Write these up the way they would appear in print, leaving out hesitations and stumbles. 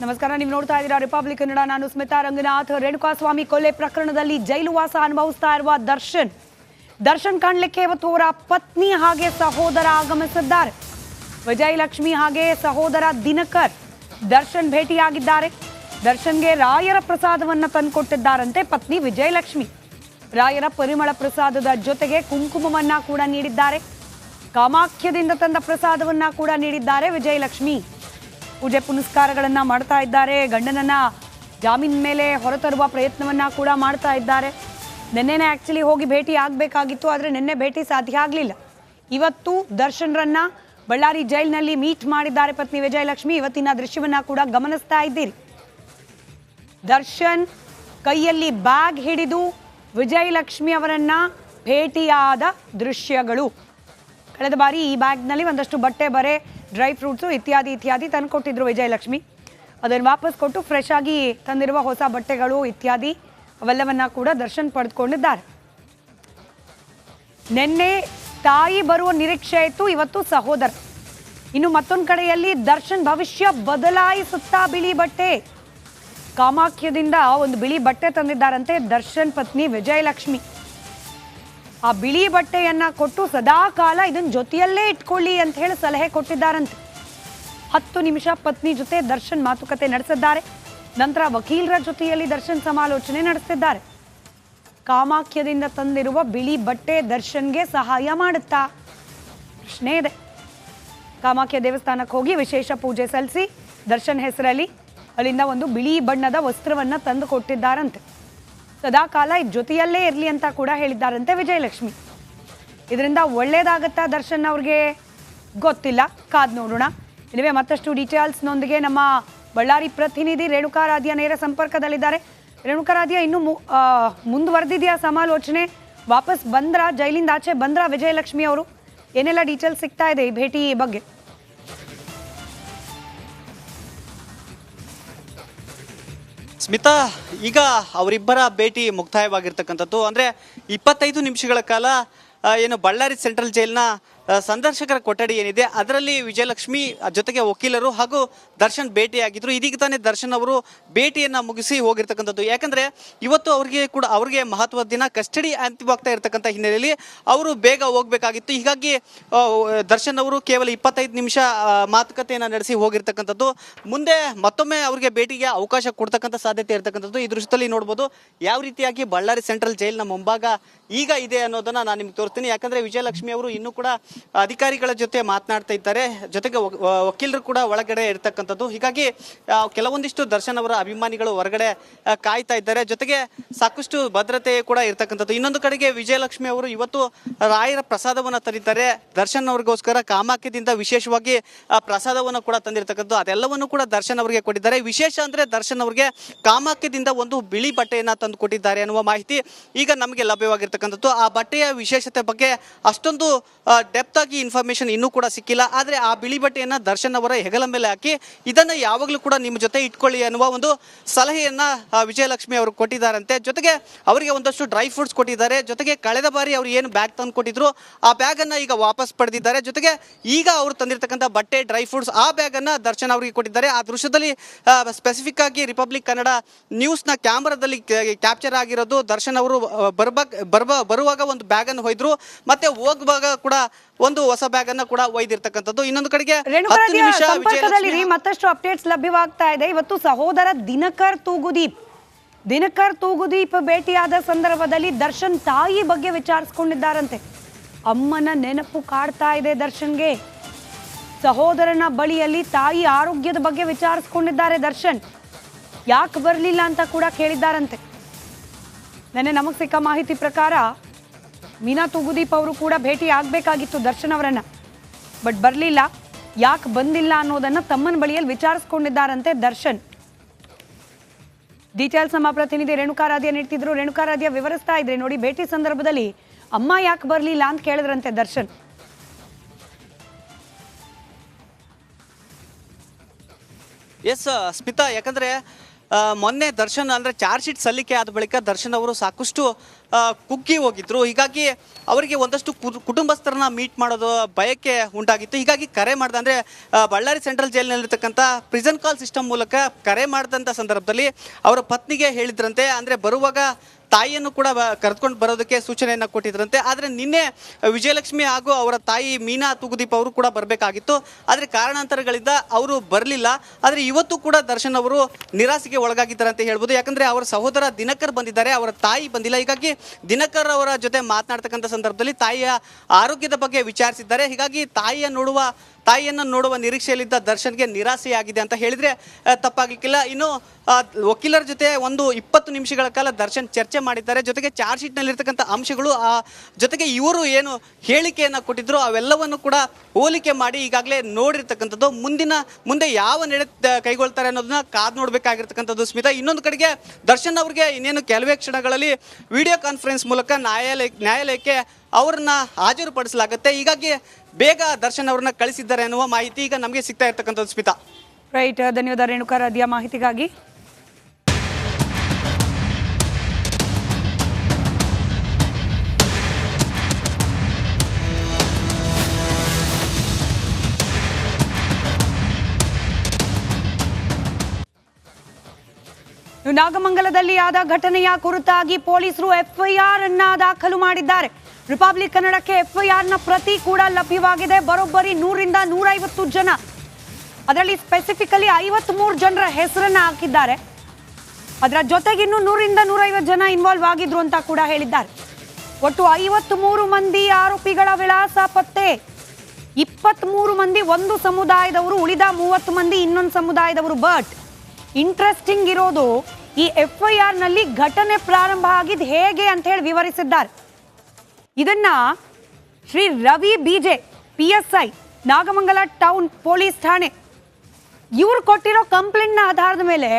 ನಮಸ್ಕಾರ, ನೀವು ನೋಡ್ತಾ ಇದ್ದೀರಾ ರಿಪಬ್ಲಿಕ್ ಕನ್ನಡ. ನಾನು ಸ್ಮಿತಾ ರಂಗನಾಥ್. ರೇಣುಕಾಸ್ವಾಮಿ ಕೊಲೆ ಪ್ರಕರಣದಲ್ಲಿ ಜೈಲುವಾಸ ಅನುಭವಿಸ್ತಾ ಇರುವ ದರ್ಶನ್ ಕಾಣಲಿಕ್ಕೆ ಇವತ್ತು ಅವರ ಪತ್ನಿ ಹಾಗೆ ಸಹೋದರ ಆಗಮಿಸಿದ್ದಾರೆ. ವಿಜಯಲಕ್ಷ್ಮಿ ಹಾಗೆ ಸಹೋದರ ದಿನಕರ್ ದರ್ಶನ್ ಭೇಟಿಯಾಗಿದ್ದಾರೆ. ದರ್ಶನ್ಗೆ ರಾಯರ ಪ್ರಸಾದವನ್ನು ತಂದುಕೊಟ್ಟಿದ್ದಾರಂತೆ ಪತ್ನಿ ವಿಜಯಲಕ್ಷ್ಮಿ. ರಾಯರ ಪರಿಮಳ ಪ್ರಸಾದದ ಜೊತೆಗೆ ಕುಂಕುಮವನ್ನ ಕೂಡ ನೀಡಿದ್ದಾರೆ. ಕಾಮಾಖ್ಯದಿಂದ ತಂದ ಪ್ರಸಾದವನ್ನ ಕೂಡ ನೀಡಿದ್ದಾರೆ ವಿಜಯಲಕ್ಷ್ಮಿ. ಪೂಜೆ ಪುನಸ್ಕಾರಗಳನ್ನ ಮಾಡ್ತಾ ಇದ್ದಾರೆ. ಗಂಡನನ್ನ ಜಾಮೀನ್ ಮೇಲೆ ಹೊರತರುವ ಪ್ರಯತ್ನವನ್ನ ಕೂಡ ಮಾಡ್ತಾ ಇದ್ದಾರೆ. ನಿನ್ನೆನೇ ಆಕ್ಚುಲಿ ಹೋಗಿ ಭೇಟಿ ಆಗಬೇಕಾಗಿತ್ತು, ಆದರೆ ನಿನ್ನೆ ಭೇಟಿ ಸಾಧ್ಯ ಆಗಲಿಲ್ಲ. ಇವತ್ತು ದರ್ಶನ್ರನ್ನ ಬಳ್ಳಾರಿ ಜೈಲಿನಲ್ಲಿ ಮೀಟ್ ಮಾಡಿದ್ದಾರೆ ಪತ್ನಿ ವಿಜಯಲಕ್ಷ್ಮಿ. ಇವತ್ತಿನ ದೃಶ್ಯವನ್ನ ಕೂಡ ಗಮನಿಸ್ತಾ ಇದ್ದೀರಿ. ದರ್ಶನ್ ಕೈಯಲ್ಲಿ ಬ್ಯಾಗ್ ಹಿಡಿದು ವಿಜಯಲಕ್ಷ್ಮಿ ಅವರನ್ನ ಭೇಟಿಯಾದ ದೃಶ್ಯಗಳು. ಕಳೆದ ಬಾರಿ ಈ ಬ್ಯಾಗ್ನಲ್ಲಿ ಒಂದಷ್ಟು ಬಟ್ಟೆ, ಬರೆ, ಡ್ರೈ ಫ್ರೂಟ್ಸು ಇತ್ಯಾದಿ ತಂದುಕೊಟ್ಟಿದ್ರು ವಿಜಯಲಕ್ಷ್ಮಿ. ಅದನ್ನು ವಾಪಸ್ ಕೊಟ್ಟು ಫ್ರೆಶ್ ಆಗಿ ತಂದಿರುವ ಹೊಸ ಬಟ್ಟೆಗಳು ಇತ್ಯಾದಿ ಅವೆಲ್ಲವನ್ನ ಕೂಡ ದರ್ಶನ್ ಪಡೆದುಕೊಂಡಿದ್ದಾರೆ. ನಿನ್ನೆ ತಾಯಿ ಬರುವ ನಿರೀಕ್ಷೆ ಇತ್ತು, ಇವತ್ತು ಸಹೋದರ. ಇನ್ನು ಮತ್ತೊಂದು ಕಡೆಯಲ್ಲಿ ದರ್ಶನ್ ಭವಿಷ್ಯ ಬದಲಾಯಿಸುತ್ತಾ ಬಿಳಿ ಬಟ್ಟೆ. ಕಾಮಾಖ್ಯದಿಂದ ಒಂದು ಬಿಳಿ ಬಟ್ಟೆ ತಂದಿದ್ದಾರಂತೆ ದರ್ಶನ್ ಪತ್ನಿ ವಿಜಯಲಕ್ಷ್ಮಿ. ಆ ಬಿಳಿ ಬಟ್ಟೆಯನ್ನ ಕೊಟ್ಟು ಸದಾ ಕಾಲ ಇದನ್ನ ಜೊತೆಯಲ್ಲೇ ಇಟ್ಕೊಳ್ಳಿ ಅಂತ ಹೇಳಿ ಸಲಹೆ ಕೊಟ್ಟಿದ್ದಾರಂತೆ. 10 ನಿಮಿಷ ಪತ್ನಿ ಜೊತೆ ದರ್ಶನ್ ಮಾತುಕತೆ ನಡೆಸಿದ್ದಾರೆ. ನಂತರ ವಕೀಲರ ಜೊತೆಯಲ್ಲಿ ದರ್ಶನ್ ಸಮಾಲೋಚನೆ ನಡೆಸಿದ್ದಾರೆ. ಕಾಮಾಖ್ಯದಿಂದ ತಂದಿರುವ ಬಿಳಿ ಬಟ್ಟೆ ದರ್ಶನ್ಗೆ ಸಹಾಯ ಮಾಡುತ್ತಾ? ಪ್ರಶ್ನೆ ಇದೆ. ಕಾಮಾಖ್ಯ ದೇವಸ್ಥಾನಕ್ಕೆ ಹೋಗಿ ವಿಶೇಷ ಪೂಜೆ ಸಲ್ಲಿಸಿ ದರ್ಶನ್ ಹೆಸರಲ್ಲಿ ಅಲ್ಲಿಂದ ಒಂದು ಬಿಳಿ ಬಣ್ಣದ ವಸ್ತ್ರವನ್ನ ತಂದು ಕೊಟ್ಟಿದ್ದಾರಂತೆ. ಸದಾ ಕಾಲ ಜೊತೆಯಲ್ಲೇ ಇರಲಿ ಅಂತ ಕೂಡ ಹೇಳಿದ್ದಾರಂತೆ ವಿಜಯಲಕ್ಷ್ಮಿ. ಇದರಿಂದ ಒಳ್ಳೇದಾಗತ್ತಾ ದರ್ಶನ್ ಅವ್ರಿಗೆ ಗೊತ್ತಿಲ್ಲ, ಕಾದ್ ನೋಡೋಣ. ಇಲ್ಲವೇ ಮತ್ತಷ್ಟು ಡೀಟೇಲ್ಸ್ನೊಂದಿಗೆ ನಮ್ಮ ಬಳ್ಳಾರಿ ಪ್ರತಿನಿಧಿ ರೇಣುಕಾರಾಧ್ಯ ನೇರ ಸಂಪರ್ಕದಲ್ಲಿದ್ದಾರೆ. ರೇಣುಕಾರಾಧ್ಯ, ಇನ್ನು ಮುಂದುವರೆದಿದೆಯಾ ಸಮಾಲೋಚನೆ? ವಾಪಸ್ ಬಂದ್ರ, ಜೈಲಿಂದ ಆಚೆ ಬಂದ್ರ ವಿಜಯಲಕ್ಷ್ಮಿ ಅವರು? ಏನೆಲ್ಲ ಡೀಟೇಲ್ಸ್ ಸಿಗ್ತಾ ಇದೆ ಈ ಭೇಟಿ ಬಗ್ಗೆ? ಸ್ಮಿತಾ, ಈಗ ಅವರಿಬ್ಬರ ಭೇಟಿ ಮುಕ್ತಾಯವಾಗಿರ್ತಕ್ಕಂಥದ್ದು. ಅಂದರೆ 25 ನಿಮಿಷಗಳ ಕಾಲ ಏನು ಬಳ್ಳಾರಿ ಸೆಂಟ್ರಲ್ ಜೈಲಿನ ಸಂದರ್ಶಕರ ಕೊಠಡಿ ಏನಿದೆ ಅದರಲ್ಲಿ ವಿಜಯಲಕ್ಷ್ಮಿ ಜೊತೆಗೆ ವಕೀಲರು ಹಾಗೂ ದರ್ಶನ್ ಭೇಟಿಯಾಗಿದ್ರು. ಇದೀಗ ತಾನೇ ದರ್ಶನ್ ಅವರು ಭೇಟಿಯನ್ನು ಮುಗಿಸಿ ಹೋಗಿರ್ತಕ್ಕಂಥದ್ದು. ಯಾಕಂದರೆ ಇವತ್ತು ಅವ್ರಿಗೆ ಮಹತ್ವದ ದಿನ, ಕಸ್ಟಡಿ ಅಂತಿಮವಾಗ್ತಾ ಇರ್ತಕ್ಕಂಥ ಹಿನ್ನೆಲೆಯಲ್ಲಿ ಅವರು ಬೇಗ ಹೋಗಬೇಕಾಗಿತ್ತು. ಹೀಗಾಗಿ ದರ್ಶನ್ ಅವರು ಕೇವಲ 25 ನಿಮಿಷ ಮಾತುಕತೆಯನ್ನು ನಡೆಸಿ ಹೋಗಿರ್ತಕ್ಕಂಥದ್ದು. ಮುಂದೆ ಮತ್ತೊಮ್ಮೆ ಅವರಿಗೆ ಭೇಟಿಗೆ ಅವಕಾಶ ಕೊಡ್ತಕ್ಕಂಥ ಸಾಧ್ಯತೆ ಇರ್ತಕ್ಕಂಥದ್ದು. ಈ ದೃಶ್ಯದಲ್ಲಿ ನೋಡ್ಬೋದು ಯಾವ ರೀತಿಯಾಗಿ ಬಳ್ಳಾರಿ ಸೆಂಟ್ರಲ್ ಜೈಲಿನ ಮುಂಭಾಗ ಈಗ ಇದೆ ಅನ್ನೋದನ್ನ ನಾನು ನಿಮ್ಗೆ ತೋರಿಸ್ತೀನಿ. ಯಾಕಂದರೆ ವಿಜಯಲಕ್ಷ್ಮಿ ಅವರು ಇನ್ನೂ ಕೂಡ ಅಧಿಕಾರಿಗಳ ಜೊತೆ ಮಾತನಾಡ್ತಾ ಇದ್ದಾರೆ, ಜೊತೆಗೆ ವಕೀಲರು ಕೂಡ ಒಳಗಡೆ ಇರ್ತಕ್ಕಂಥದ್ದು. ಹೀಗಾಗಿ ಕೆಲವೊಂದಿಷ್ಟು ದರ್ಶನ್ ಅವರ ಅಭಿಮಾನಿಗಳು ಹೊರಗಡೆ ಕಾಯ್ತಾ ಇದ್ದಾರೆ, ಜೊತೆಗೆ ಸಾಕಷ್ಟು ಭದ್ರತೆ ಕೂಡ ಇರ್ತಕ್ಕಂಥದ್ದು. ಇನ್ನೊಂದು ಕಡೆಗೆ ವಿಜಯಲಕ್ಷ್ಮಿ ಅವರು ಇವತ್ತು ರಾಯರ ಪ್ರಸಾದವನ್ನು ತಂದಿದ್ದಾರೆ. ದರ್ಶನ್ ಅವ್ರಿಗೋಸ್ಕರ ಕಾಮಾಖ್ಯದಿಂದ ವಿಶೇಷವಾಗಿ ಪ್ರಸಾದವನ್ನು ಕೂಡ ತಂದಿರತಕ್ಕಂಥದ್ದು. ಅದೆಲ್ಲವನ್ನು ಕೂಡ ದರ್ಶನ್ ಅವರಿಗೆ ಕೊಟ್ಟಿದ್ದಾರೆ. ವಿಶೇಷ ಅಂದರೆ ದರ್ಶನ್ ಅವರಿಗೆ ಕಾಮಾಖ್ಯದಿಂದ ಒಂದು ಬಿಳಿ ಬಟ್ಟೆಯನ್ನು ತಂದು ಕೊಟ್ಟಿದ್ದಾರೆ ಅನ್ನುವ ಮಾಹಿತಿ ಈಗ ನಮಗೆ ಲಭ್ಯವಾಗಿರ್ತಕ್ಕಂಥದ್ದು. ಆ ಬಟ್ಟೆಯ ವಿಶೇಷತೆ ಬಗ್ಗೆ ಅಷ್ಟೊಂದು ಡೆಪ್ತ್ ಆಗಿ ಇನ್ಫಾರ್ಮೇಶನ್ ಇನ್ನೂ ಕೂಡ ಸಿಕ್ಕಿಲ್ಲ. ಆದರೆ ಆ ಬಿಳಿ ಬಟ್ಟೆಯನ್ನು ದರ್ಶನ್ ಅವರ ಹೆಗಲ ಮೇಲೆ ಹಾಕಿ ಇದನ್ನು ಯಾವಾಗಲೂ ಕೂಡ ನಿಮ್ಮ ಜೊತೆ ಇಟ್ಕೊಳ್ಳಿ ಅನ್ನುವ ಒಂದು ಸಲಹೆಯನ್ನು ವಿಜಯಲಕ್ಷ್ಮಿ ಅವರು ಕೊಟ್ಟಿದ್ದಾರಂತೆ. ಜೊತೆಗೆ ಅವರಿಗೆ ಒಂದಷ್ಟು ಡ್ರೈ ಫ್ರೂಟ್ಸ್ ಕೊಟ್ಟಿದ್ದಾರೆ. ಜೊತೆಗೆ ಕಳೆದ ಬಾರಿ ಅವರು ಏನು ಬ್ಯಾಗ್ ತಂದು ಕೊಟ್ಟಿದ್ರು ಆ ಬ್ಯಾಗನ್ನು ಈಗ ವಾಪಸ್ ಪಡೆದಿದ್ದಾರೆ. ಜೊತೆಗೆ ಈಗ ಅವರು ತಂದಿರತಕ್ಕಂಥ ಬಟ್ಟೆ, ಡ್ರೈ ಫ್ರೂಟ್ಸ್, ಆ ಬ್ಯಾಗನ್ನು ದರ್ಶನ್ ಅವರಿಗೆ ಕೊಟ್ಟಿದ್ದಾರೆ. ಆ ದೃಶ್ಯದಲ್ಲಿ ಸ್ಪೆಸಿಫಿಕ್ ಆಗಿ ರಿಪಬ್ಲಿಕ್ ಕನ್ನಡ ನ್ಯೂಸ್ನ ಕ್ಯಾಮ್ರಾದಲ್ಲಿ ಕ್ಯಾಪ್ಚರ್ ಆಗಿರೋದು. ದರ್ಶನ್ ಅವರು ಬರುವಾಗ ಒಂದು ಬ್ಯಾಗನ್ನು ಒಯ್ದ್ರು, ಮತ್ತೆ ಹೋಗುವಾಗ ಕೂಡ ಒಂದು ಹೊಸ ಬ್ಯಾಗ್ ಅನ್ನ ಕೂಡ ಒಯ್ದಿರ್ತಕ್ಕಂಥದ್ದು. ಇನ್ನೊಂದು ಕಡೆಗೆ ಮತ್ತಷ್ಟು ಅಪ್ಡೇಟ್ಸ್ ಲಭ್ಯವಾಗ್ತಾ ಇದೆ. ಇವತ್ತು ಸಹೋದರ ದಿನಕರ್ ತೂಗುದೀಪ್ ಭೇಟಿಯಾದ ಸಂದರ್ಭದಲ್ಲಿ ದರ್ಶನ್ ತಾಯಿ ಬಗ್ಗೆ ವಿಚಾರಿಸಿಕೊಂಡಿದ್ದಾರಂತೆ. ಅಮ್ಮನ ನೆನಪು ಕಾಡ್ತಾ ಇದೆ ದರ್ಶನ್ಗೆ. ಸಹೋದರನ ಬಳಿಯಲ್ಲಿ ತಾಯಿ ಆರೋಗ್ಯದ ಬಗ್ಗೆ ವಿಚಾರಿಸಿಕೊಂಡಿದ್ದಾರೆ ದರ್ಶನ್. ಯಾಕೆ ಬರಲಿಲ್ಲ ಅಂತ ಕೂಡ ಕೇಳಿದ್ದಾರಂತೆ. ನೆನ್ನೆ ನಮಗೆ ಸಿಕ್ಕ ಮಾಹಿತಿ ಪ್ರಕಾರ ಮೀನಾ ತೂಗುದೀಪ್ ಅವರು ಕೂಡ ಭೇಟಿ ಆಗಬೇಕಾಗಿತ್ತು ದರ್ಶನ್ ಅವರನ್ನ, ಬಟ್ ಬರಲಿಲ್ಲ. ಯಾಕೆ ಬಂದಿಲ್ಲ ಅನ್ನೋದನ್ನ ತಮ್ಮನ ಬಳಿಯಲ್ಲಿ ವಿಚಾರಿಸ್ಕೊಂಡಿದ್ದಾರಂತೆ ದರ್ಶನ್. ಡೀಟೇಲ್ಸ್ ನಮ್ಮ ಪ್ರತಿನಿಧಿ ರೇಣುಕಾರಾಧ್ಯ ನೀಡ್ತಿದ್ರು. ರೇಣುಕಾರಾಧ್ಯ ವಿವರಿಸ್ತಾ ಇದ್ರೆ ನೋಡಿ, ಭೇಟಿ ಸಂದರ್ಭದಲ್ಲಿ ಅಮ್ಮ ಯಾಕೆ ಬರಲಿಲ್ಲ ಅಂತ ಕೇಳಿದ್ರಂತೆ ದರ್ಶನ್. ಎಸ್ ಸ್ಮಿತಾ, ಯಾಕಂದ್ರೆ ಮೊನ್ನೆ ದರ್ಶನ್ ಅಂದರೆ ಚಾರ್ಜ್ ಶೀಟ್ ಸಲ್ಲಿಕೆ ಆದ ಬಳಿಕ ದರ್ಶನ್ ಅವರು ಸಾಕಷ್ಟು ಕುಗ್ಗಿ ಹೋಗಿದ್ರು. ಹೀಗಾಗಿ ಅವರಿಗೆ ಒಂದಷ್ಟು ಕುಟುಂಬಸ್ಥರನ್ನ ಮೀಟ್ ಮಾಡೋದು ಬಯಕೆ ಉಂಟಾಗಿತ್ತು. ಹೀಗಾಗಿ ಕರೆ ಮಾಡ್ದೆ, ಅಂದರೆ ಬಳ್ಳಾರಿ ಸೆಂಟ್ರಲ್ ಜೈಲಿನಲ್ಲಿರ್ತಕ್ಕಂಥ ಪ್ರಿಸನ್ ಕಾಲ್ ಸಿಸ್ಟಮ್ ಮೂಲಕ ಕರೆ ಮಾಡಿದಂಥ ಸಂದರ್ಭದಲ್ಲಿ ಅವರ ಪತ್ನಿಗೆ ಹೇಳಿದ್ರಂತೆ, ಅಂದರೆ ಬರುವಾಗ ತಾಯಿಯನ್ನು ಕೂಡ ಕರೆದುಕೊಂಡು ಬರೋದಕ್ಕೆ ಸೂಚನೆಯನ್ನು ಕೊಟ್ಟಿದ್ರಂತೆ. ಆದರೆ ನಿನ್ನೆ ವಿಜಯಲಕ್ಷ್ಮಿ ಹಾಗೂ ಅವರ ತಾಯಿ ಮೀನಾ ತೂಗುದೀಪ್ ಅವರು ಕೂಡ ಬರಬೇಕಾಗಿತ್ತು. ಆದರೆ ಕಾರಣಾಂತರಗಳಿಂದ ಅವರು ಬರಲಿಲ್ಲ. ಆದರೆ ಇವತ್ತು ಕೂಡ ದರ್ಶನ್ ಅವರು ನಿರಾಸೆಗೆ ಒಳಗಾಗಿದ್ದಾರೆ ಅಂತ ಹೇಳ್ಬೋದು. ಯಾಕಂದರೆ ಅವರ ಸಹೋದರ ದಿನಕರ್ ಬಂದಿದ್ದಾರೆ, ಅವರ ತಾಯಿ ಬಂದಿಲ್ಲ. ಹೀಗಾಗಿ ದಿನಕರ್ ಅವರ ಜೊತೆ ಮಾತನಾಡ್ತಕ್ಕಂಥ ಸಂದರ್ಭದಲ್ಲಿ ತಾಯಿಯ ಆರೋಗ್ಯದ ಬಗ್ಗೆ ವಿಚಾರಿಸಿದ್ದಾರೆ. ಹೀಗಾಗಿ ತಾಯಿಯನ್ನು ನೋಡುವ ನಿರೀಕ್ಷೆಯಲ್ಲಿದ್ದ ದರ್ಶನ್ಗೆ ನಿರಾಸೆಯಾಗಿದೆ ಅಂತ ಹೇಳಿದರೆ ತಪ್ಪಾಗಲಿಕ್ಕಿಲ್ಲ. ಇನ್ನು ವಕೀಲರ ಜೊತೆ ಒಂದು 20 ನಿಮಿಷಗಳ ಕಾಲ ದರ್ಶನ್ ಚರ್ಚೆ ಮಾಡಿದ್ದಾರೆ. ಜೊತೆಗೆ ಚಾರ್ಜ್ ಶೀಟ್ನಲ್ಲಿರ್ತಕ್ಕಂಥ ಅಂಶಗಳು, ಜೊತೆಗೆ ಇವರು ಏನು ಹೇಳಿಕೆಯನ್ನು ಕೊಟ್ಟಿದ್ರು ಅವೆಲ್ಲವನ್ನು ಕೂಡ ಹೋಲಿಕೆ ಮಾಡಿ ಈಗಾಗಲೇ ನೋಡಿರ್ತಕ್ಕಂಥದ್ದು. ಮುಂದೆ ಯಾವ ನಡೆ ಕೈಗೊಳ್ತಾರೆ ಅನ್ನೋದನ್ನ ಕಾದು ನೋಡಬೇಕಾಗಿರ್ತಕ್ಕಂಥದ್ದು ಸ್ಮಿತಾ. ಇನ್ನೊಂದು ಕಡೆಗೆ ದರ್ಶನ್ ಅವರಿಗೆ ಇನ್ನೇನು ಕೆಲವೇ ಕ್ಷಣಗಳಲ್ಲಿ ವಿಡಿಯೋ ಕಾನ್ಫರೆನ್ಸ್ ಮೂಲಕ ನ್ಯಾಯಾಲಯಕ್ಕೆ ಅವ್ರನ್ನ ಹಾಜರುಪಡಿಸಲಾಗುತ್ತೆ. ಹೀಗಾಗಿ ಬೇಗ ದರ್ಶನ್ ಅವ್ರನ್ನ ಕಳಿಸಿದ್ದಾರೆ ಅನ್ನುವ ಮಾಹಿತಿ ಈಗ ನಮಗೆ ಸಿಗ್ತಾ ಇರ್ತಕ್ಕಂಥದ್ದು ಸ್ಮಿತಾ. ರೈಟ್, ಧನ್ಯವಾದ ರೇಣುಕಾ ರಾಧಿಯಾ ಮಾಹಿತಿಗಾಗಿ. ನಾಗಮಂಗಲದಲ್ಲಿ ಆದ ಘಟನೆಯ ಕುರಿತಾಗಿ ಪೊಲೀಸರು ಎಫ್ಐಆರ್ ಅನ್ನ ದಾಖಲು ಮಾಡಿದ್ದಾರೆ. ರಿಪಬ್ಲಿಕ್ ಕನ್ನಡಕ್ಕೆ ಎಫ್ಐಆರ್ ನ ಪ್ರತಿ ಕೂಡ ಲಭ್ಯವಾಗಿದೆ. ಬರೋಬ್ಬರಿ 100ರಿಂದ 150 ಜನ, ಅದರಲ್ಲಿ ಸ್ಪೆಸಿಫಿಕಲಿ 53 ಜನರ ಹೆಸರನ್ನ ಹಾಕಿದ್ದಾರೆ. ಅದರ ಜೊತೆಗೆ ಇನ್ನು 100ರಿಂದ 150 ಜನ ಇನ್ವಾಲ್ವ್ ಆಗಿದ್ರು ಅಂತ ಕೂಡ ಹೇಳಿದ್ದಾರೆ. ಒಟ್ಟು 53 ಮಂದಿ ಆರೋಪಿಗಳ ವಿಳಾಸ ಪತ್ತೆ. 23 ಮಂದಿ ಒಂದು ಸಮುದಾಯದವರು, ಉಳಿದ 30 ಮಂದಿ ಇನ್ನೊಂದು ಸಮುದಾಯದವರು. ಬಟ್ ಇಂಟ್ರೆಸ್ಟಿಂಗ್ ಇರೋದು, ಈ ಎಫ್ಐಆರ್ ನಲ್ಲಿ ಘಟನೆ ಪ್ರಾರಂಭ ಆಗಿದ್ದು ಹೇಗೆ ಅಂತ ಹೇಳಿ ವಿವರಿಸಿದ್ದಾರೆ. ಇದನ್ನ Shri Ravi BJ PSI Nagamangala town police ಠಾಣೆ ಇವ್ರು ಕೊಟ್ಟಿರೋ ಕಂಪ್ಲೇಂಟ್ ನ ಆಧಾರದ ಮೇಲೆ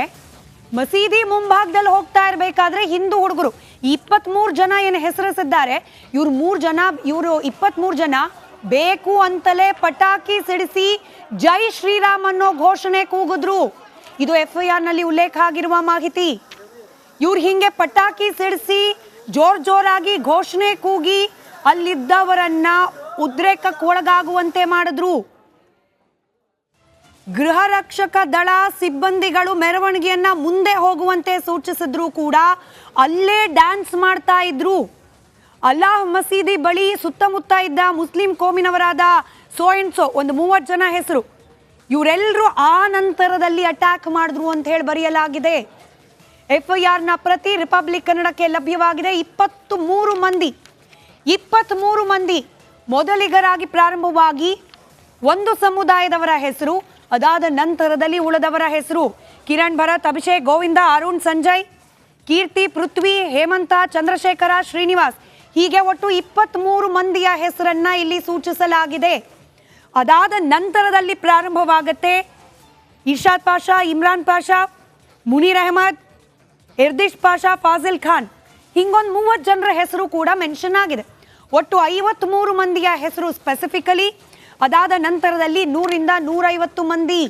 ಮಸೀದಿ ಮುಂಭಾಗದಲ್ಲಿ ಹೋಗ್ತಾ ಇರಬೇಕಾದ್ರೆ ಹಿಂದೂ ಹುಡುಗರು 23 ಜನ ಏನು ಹೆಸರಿಸಿದ್ದಾರೆ, ಇವ್ರು 23 ಜನ ಬೇಕು ಅಂತಲೇ ಪಟಾಕಿ ಸಿಡಿಸಿ ಜೈ ಶ್ರೀರಾಮ್ ಅನ್ನೋ ಘೋಷಣೆ ಕೂಗಿದ್ರು. ಇದು FIR ನಲ್ಲಿ ಉಲ್ಲೇಖ ಆಗಿರುವ ಮಾಹಿತಿ. ಇವ್ರು ಹಿಂಗೆ ಪಟಾಕಿ ಸಿಡಿಸಿ ಜೋರಾಗಿ ಘೋಷಣೆ ಕೂಗಿ ಅಲ್ಲಿದ್ದವರನ್ನ ಉದ್ರೇಕಕ್ಕೆ ಒಳಗಾಗುವಂತೆ ಮಾಡಿದ್ರು. ಗೃಹ ರಕ್ಷಕ ದಳ ಸಿಬ್ಬಂದಿಗಳು ಮೆರವಣಿಗೆಯನ್ನ ಮುಂದೆ ಹೋಗುವಂತೆ ಸೂಚಿಸಿದ್ರು ಕೂಡ ಅಲ್ಲೇ ಡ್ಯಾನ್ಸ್ ಮಾಡ್ತಾ ಇದ್ರು. ಅಲ್ಲಾಹ್ ಮಸೀದಿ ಬಳಿ ಸುತ್ತಮುತ್ತ ಇದ್ದ ಮುಸ್ಲಿಂ ಕೋಮಿನವರಾದ ಸೋ ಒಂದು 30 ಜನ ಹೆಸರು, ಇವರೆಲ್ಲರೂ ಆ ನಂತರದಲ್ಲಿ ಅಟ್ಯಾಕ್ ಮಾಡಿದ್ರು ಅಂತ ಹೇಳಿ ಬರೆಯಲಾಗಿದೆ. FIR ನ ಪ್ರತಿ ರಿಪಬ್ಲಿಕ್ ಕನ್ನಡಕ್ಕೆ ಲಭ್ಯವಾಗಿದೆ. 23 ಮಂದಿ ಮೊದಲಿಗರಾಗಿ ಪ್ರಾರಂಭವಾಗಿ ಒಂದು ಸಮುದಾಯದವರ ಹೆಸರು, ಅದಾದ ನಂತರದಲ್ಲಿ ಉಳಿದವರ ಹೆಸರು. ಕಿರಣ್, ಭರತ್, ಅಭಿಷೇಕ್, ಗೋವಿಂದ, ಅರುಣ್, ಸಂಜಯ್, ಕೀರ್ತಿ, ಪೃಥ್ವಿ, ಹೇಮಂತ, ಚಂದ್ರಶೇಖರ, ಶ್ರೀನಿವಾಸ್, ಹೀಗೆ ಒಟ್ಟು 23 ಮಂದಿಯ ಹೆಸರನ್ನ ಇಲ್ಲಿ ಸೂಚಿಸಲಾಗಿದೆ. ಅದಾದ ನಂತರದಲ್ಲಿ ಪ್ರಾರಂಭವಾಗುತ್ತೆ ಇರ್ಷಾದ್ ಪಾಷಾ, ಇಮ್ರಾನ್ ಪಾಷಾ, ಮುನೀರ್ ಅಹಮದ್, ಇರ್ದಿಶ್ ಪಾಷಾ, ಫಾಜಿಲ್ ಖಾನ್, ಹಿಂಗೊಂದು 30 ಜನರ ಹೆಸರು ಕೂಡ ಮೆನ್ಷನ್ ಆಗಿದೆ. ಒಟ್ಟು 53 ಮಂದಿಯ ಹೆಸರು ಸ್ಪೆಸಿಫಿಕಲಿ. ಅದಾದ ನಂತರದಲ್ಲಿ 100ರಿಂದ 150 ಮಂದಿ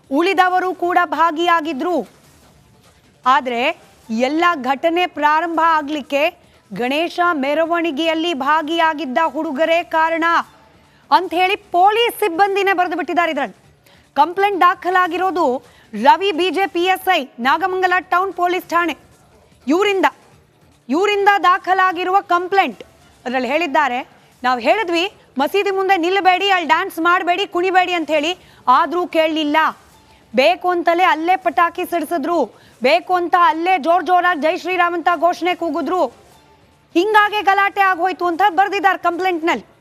ಉಳಿದವರು ಕೂಡ ಭಾಗಿಯಾಗಿದ್ರು. ಆದರೆ ಎಲ್ಲ ಘಟನೆ ಪ್ರಾರಂಭ ಆಗಲಿಕ್ಕೆ ಗಣೇಶ ಮೆರವಣಿಗೆಯಲ್ಲಿ ಭಾಗಿಯಾಗಿದ್ದ ಹುಡುಗರೇ ಕಾರಣ ಅಂತ ಹೇಳಿ ಪೊಲೀಸ್ ಸಿಬ್ಬಂದಿನೇ ಬರೆದು ಬಿಟ್ಟಿದ್ದಾರೆ. ಇದರಲ್ಲಿ ಕಂಪ್ಲೇಂಟ್ ದಾಖಲಾಗಿರೋದು Ravi BJ PSI Nagamangala town police ಠಾಣೆ ಇವರಿಂದ ದಾಖಲಾಗಿರುವ ಕಂಪ್ಲೇಂಟ್. ಅದರಲ್ಲಿ ಹೇಳಿದ್ದಾರೆ, ನಾವು ಹೇಳಿದ್ವಿ ಮಸೀದಿ ಮುಂದೆ ನಿಲ್ಲಬೇಡಿ, ಅಲ್ಲಿ ಡ್ಯಾನ್ಸ್ ಮಾಡಬೇಡಿ, ಕುಣಿಬೇಡಿ ಅಂತ ಹೇಳಿ, ಆದರೂ ಕೇಳಲಿಲ್ಲ. ಬೇಕು ಅಂತಲೇ ಅಲ್ಲೇ ಪಟಾಕಿ ಸಿಡಿಸಿದ್ರು, ಬೇಕು ಅಂತ ಅಲ್ಲೇ ಜೋರಾಗಿ ಜೈ ಶ್ರೀರಾಮ್ ಅಂತ ಘೋಷಣೆ ಕೂಗಿದ್ರು. ಹಿಂಗಾಗಿ ಗಲಾಟೆ ಆಗೋಯ್ತು ಅಂತ ಬರೆದಿದ್ದಾರೆ ಕಂಪ್ಲೇಂಟ್ನಲ್ಲಿ.